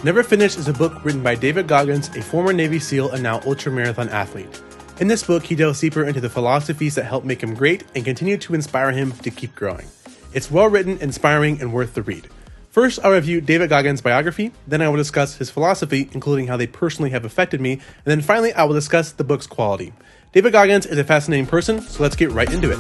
Never Finished is a book written by David Goggins, a former Navy SEAL and now ultramarathon athlete. In this book, he delves deeper into the philosophies that help make him great and continue to inspire him to keep growing. It's well written, inspiring, and worth the read. First, I'll review David Goggins' biography, then I will discuss his philosophy, including how they personally have affected me, and then finally I will discuss the book's quality. David Goggins is a fascinating person, so let's get right into it.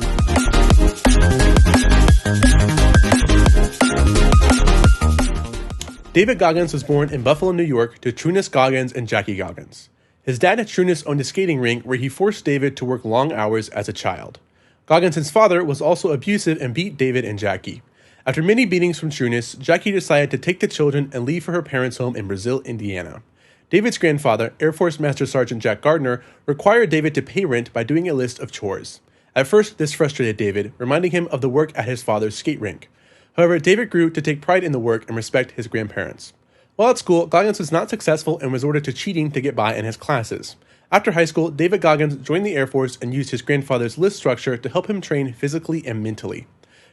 David Goggins was born in Buffalo, New York to Trunis Goggins and Jackie Goggins. His dad, Trunis, owned a skating rink where he forced David to work long hours as a child. Goggins' father was also abusive and beat David and Jackie. After many beatings from Trunis, Jackie decided to take the children and leave for her parents' home in Brazil, Indiana. David's grandfather, Air Force Master Sergeant Jack Gardner, required David to pay rent by doing a list of chores. At first, this frustrated David, reminding him of the work at his father's skate rink. However, David grew to take pride in the work and respect his grandparents. While at school, Goggins was not successful and resorted to cheating to get by in his classes. After high school, David Goggins joined the Air Force and used his grandfather's list structure to help him train physically and mentally.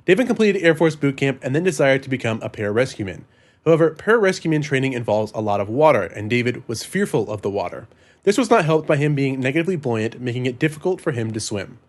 David completed Air Force boot camp and then desired to become a pararescueman. However, pararescueman training involves a lot of water, and David was fearful of the water. This was not helped by him being negatively buoyant, making it difficult for him to swim.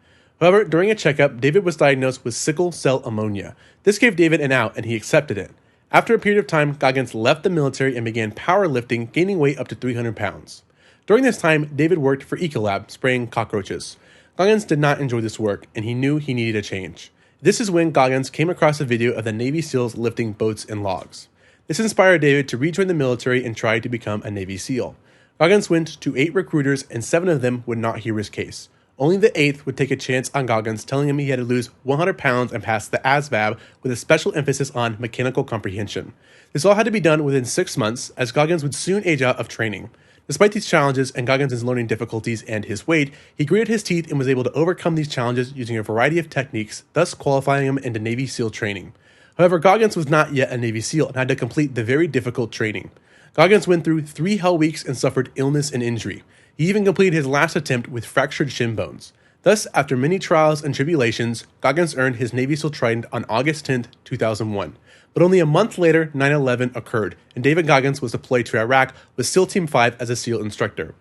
However, during a checkup, David was diagnosed with sickle cell anemia. This gave David an out, and he accepted it. After a period of time, Goggins left the military and began powerlifting, gaining weight up to 300 pounds. During this time, David worked for Ecolab, spraying cockroaches. Goggins did not enjoy this work, and he knew he needed a change. This is when Goggins came across a video of the Navy SEALs lifting boats and logs. This inspired David to rejoin the military and try to become a Navy SEAL. Goggins went to 8 recruiters, and 7 of them would not hear his case. Only the 8th would take a chance on Goggins, telling him he had to lose 100 pounds and pass the ASVAB with a special emphasis on mechanical comprehension. This all had to be done within 6 months, as Goggins would soon age out of training. Despite these challenges and Goggins' learning difficulties and his weight, he gritted his teeth and was able to overcome these challenges using a variety of techniques, thus qualifying him into Navy SEAL training. However, Goggins was not yet a Navy SEAL and had to complete the very difficult training. Goggins went through 3 hell weeks and suffered illness and injury. He even completed his last attempt with fractured shin bones. Thus, after many trials and tribulations, Goggins earned his Navy SEAL trident on August 10, 2001. But only a month later, 9/11 occurred, and David Goggins was deployed to Iraq with SEAL Team 5 as a SEAL instructor.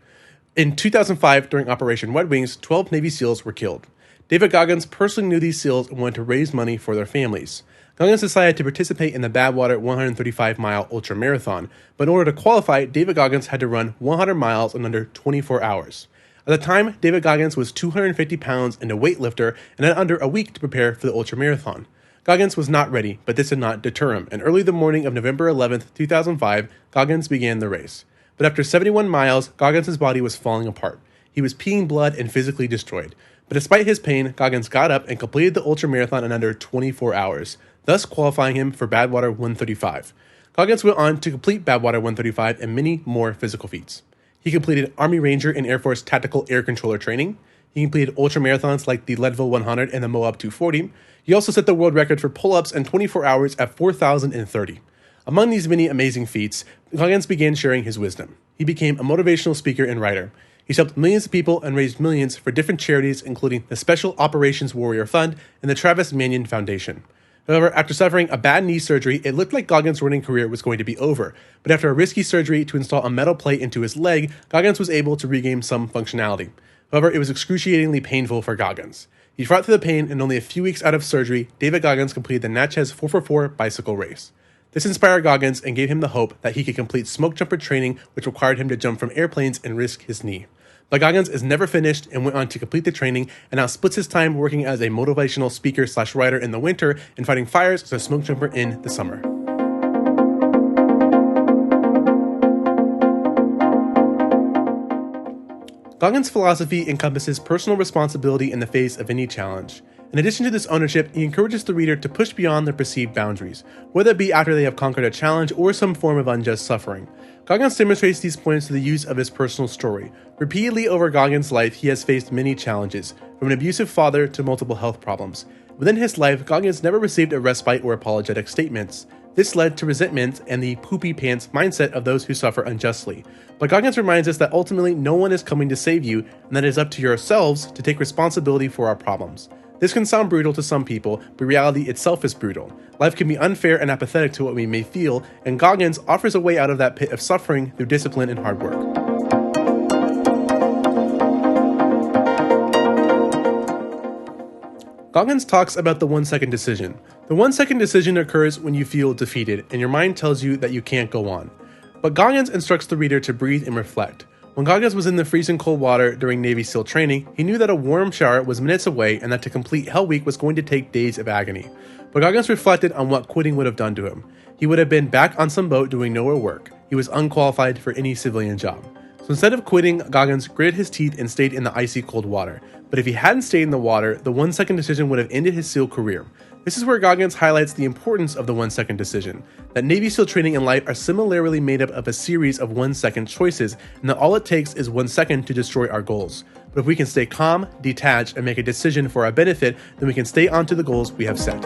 In 2005, during Operation Red Wings, 12 Navy SEALs were killed. David Goggins personally knew these SEALs and wanted to raise money for their families. Goggins decided to participate in the Badwater 135-mile ultramarathon, but in order to qualify, David Goggins had to run 100 miles in under 24 hours. At the time, David Goggins was 250 pounds and a weightlifter and had under a week to prepare for the ultramarathon. Goggins was not ready, but this did not deter him, and early the morning of November 11, 2005, Goggins began the race. But after 71 miles, Goggins' body was falling apart. He was peeing blood and physically destroyed. But despite his pain, Goggins got up and completed the ultramarathon in under 24 hours, thus qualifying him for Badwater 135. Goggins went on to complete Badwater 135 and many more physical feats. He completed Army Ranger and Air Force Tactical Air Controller training. He completed ultramarathons like the Leadville 100 and the Moab 240. He also set the world record for pull-ups in 24 hours at 4,030. Among these many amazing feats, Goggins began sharing his wisdom. He became a motivational speaker and writer. He's helped millions of people and raised millions for different charities, including the Special Operations Warrior Fund and the Travis Manion Foundation. However, after suffering a bad knee surgery, it looked like Goggins' running career was going to be over. But after a risky surgery to install a metal plate into his leg, Goggins was able to regain some functionality. However, it was excruciatingly painful for Goggins. He fought through the pain, and only a few weeks out of surgery, David Goggins completed the Natchez 4x4 bicycle race. This inspired Goggins and gave him the hope that he could complete smoke jumper training, which required him to jump from airplanes and risk his knee. But Goggins is never finished and went on to complete the training and now splits his time working as a motivational speaker/writer in the winter and fighting fires as a smoke jumper in the summer. Goggins' philosophy encompasses personal responsibility in the face of any challenge. In addition to this ownership, he encourages the reader to push beyond their perceived boundaries, whether it be after they have conquered a challenge or some form of unjust suffering. Goggins demonstrates these points through the use of his personal story. Repeatedly over Goggins' life, he has faced many challenges, from an abusive father to multiple health problems. Within his life, Goggins never received a respite or apologetic statements. This led to resentment and the poopy pants mindset of those who suffer unjustly. But Goggins reminds us that ultimately no one is coming to save you, and that it is up to yourselves to take responsibility for our problems. This can sound brutal to some people, but reality itself is brutal. Life can be unfair and apathetic to what we may feel, and Goggins offers a way out of that pit of suffering through discipline and hard work. Goggins talks about the 1-second decision. The 1-second decision occurs when you feel defeated and your mind tells you that you can't go on. But Goggins instructs the reader to breathe and reflect. When Goggins was in the freezing cold water during Navy SEAL training, he knew that a warm shower was minutes away and that to complete Hell Week was going to take days of agony. But Goggins reflected on what quitting would have done to him. He would have been back on some boat doing nowhere work. He was unqualified for any civilian job. So instead of quitting, Goggins gritted his teeth and stayed in the icy cold water. But if he hadn't stayed in the water, the 1-second decision would have ended his SEAL career. This is where Goggins highlights the importance of the 1-second decision, that Navy SEAL training and life are similarly made up of a series of 1-second choices, and that all it takes is 1 second to destroy our goals. But if we can stay calm, detached, and make a decision for our benefit, then we can stay onto the goals we have set.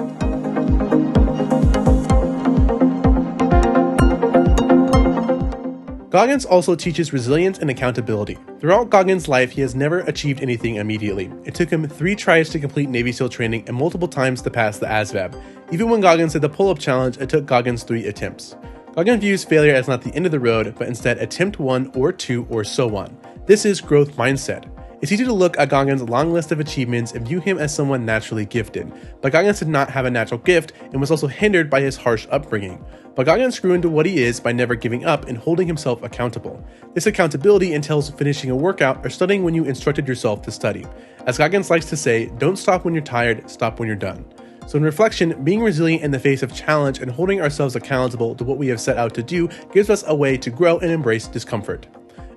Goggins also teaches resilience and accountability. Throughout Goggins' life, he has never achieved anything immediately. It took him 3 tries to complete Navy SEAL training and multiple times to pass the ASVAB. Even when Goggins did the pull-up challenge, it took Goggins 3 attempts. Goggins views failure as not the end of the road, but instead attempt 1 or 2 or so on. This is growth mindset. It's easy to look at Goggins' long list of achievements and view him as someone naturally gifted, but Goggins did not have a natural gift and was also hindered by his harsh upbringing. But Goggins grew into what he is by never giving up and holding himself accountable. This accountability entails finishing a workout or studying when you instructed yourself to study. As Goggins likes to say, don't stop when you're tired, stop when you're done. So in reflection, being resilient in the face of challenge and holding ourselves accountable to what we have set out to do gives us a way to grow and embrace discomfort.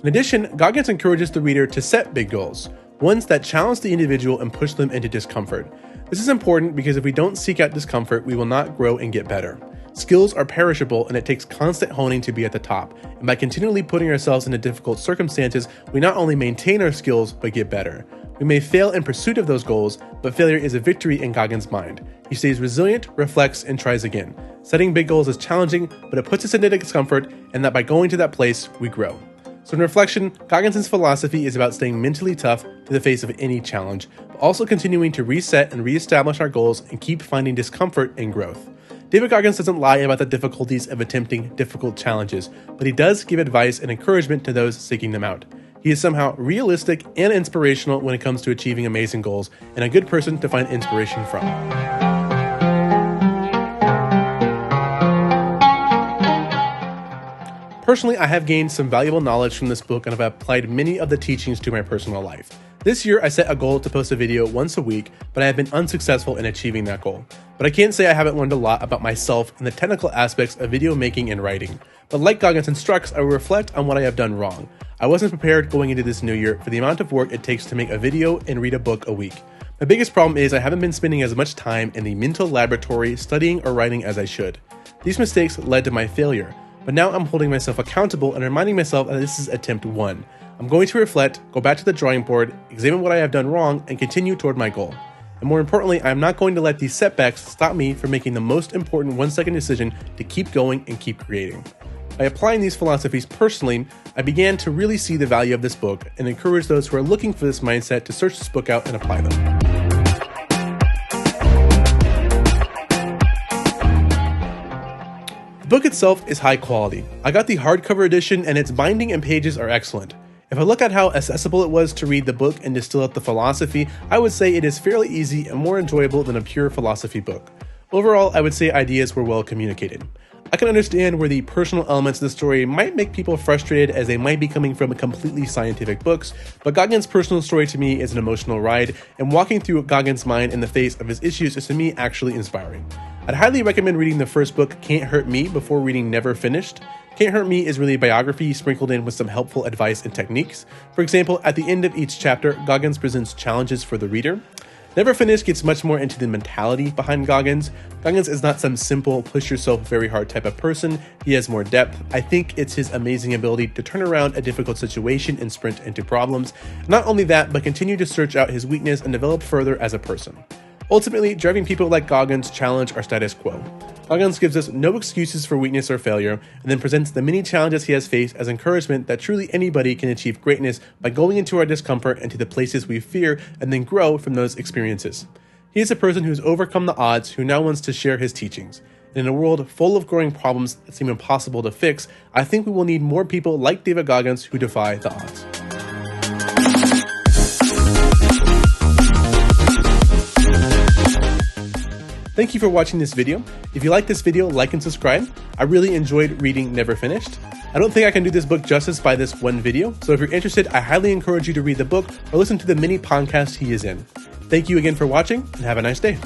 In addition, Goggins encourages the reader to set big goals, ones that challenge the individual and push them into discomfort. This is important because if we don't seek out discomfort, we will not grow and get better. Skills are perishable and it takes constant honing to be at the top, and by continually putting ourselves into difficult circumstances, we not only maintain our skills, but get better. We may fail in pursuit of those goals, but failure is a victory in Goggins' mind. He stays resilient, reflects, and tries again. Setting big goals is challenging, but it puts us into discomfort, and that by going to that place, we grow. So in reflection, Goggins' philosophy is about staying mentally tough to the face of any challenge, but also continuing to reset and reestablish our goals and keep finding discomfort and growth. David Goggins doesn't lie about the difficulties of attempting difficult challenges, but he does give advice and encouragement to those seeking them out. He is somehow realistic and inspirational when it comes to achieving amazing goals, and a good person to find inspiration from. Personally, I have gained some valuable knowledge from this book and have applied many of the teachings to my personal life. This year, I set a goal to post a video once a week, but I have been unsuccessful in achieving that goal. But I can't say I haven't learned a lot about myself and the technical aspects of video making and writing. But like Goggins instructs, I will reflect on what I have done wrong. I wasn't prepared going into this new year for the amount of work it takes to make a video and read a book a week. My biggest problem is I haven't been spending as much time in the mental laboratory studying or writing as I should. These mistakes led to my failure. But now I'm holding myself accountable and reminding myself that this is attempt 1. I'm going to reflect, go back to the drawing board, examine what I have done wrong, and continue toward my goal. And more importantly, I'm not going to let these setbacks stop me from making the most important 1-second decision to keep going and keep creating. By applying these philosophies personally, I began to really see the value of this book and encourage those who are looking for this mindset to search this book out and apply them. The book itself is high quality. I got the hardcover edition and its binding and pages are excellent. If I look at how accessible it was to read the book and distill out the philosophy, I would say it is fairly easy and more enjoyable than a pure philosophy book. Overall, I would say ideas were well communicated. I can understand where the personal elements of the story might make people frustrated as they might be coming from completely scientific books, but Goggins' personal story to me is an emotional ride, and walking through Goggins' mind in the face of his issues is to me actually inspiring. I'd highly recommend reading the first book, Can't Hurt Me, before reading Never Finished. Can't Hurt Me is really a biography sprinkled in with some helpful advice and techniques. For example, at the end of each chapter, Goggins presents challenges for the reader. Never Finished gets much more into the mentality behind Goggins. Goggins is not some simple, push yourself very hard type of person. He has more depth. I think it's his amazing ability to turn around a difficult situation and sprint into problems. Not only that, but continue to search out his weakness and develop further as a person. Ultimately, driving people like Goggins challenge our status quo. Goggins gives us no excuses for weakness or failure, and then presents the many challenges he has faced as encouragement that truly anybody can achieve greatness by going into our discomfort and to the places we fear and then grow from those experiences. He is a person who has overcome the odds who now wants to share his teachings. In a world full of growing problems that seem impossible to fix, I think we will need more people like David Goggins who defy the odds. Thank you for watching this video. If you like this video, like and subscribe. I really enjoyed reading Never Finished. I don't think I can do this book justice by this one video, so if you're interested, I highly encourage you to read the book or listen to the mini podcast he is in. Thank you again for watching, and have a nice day.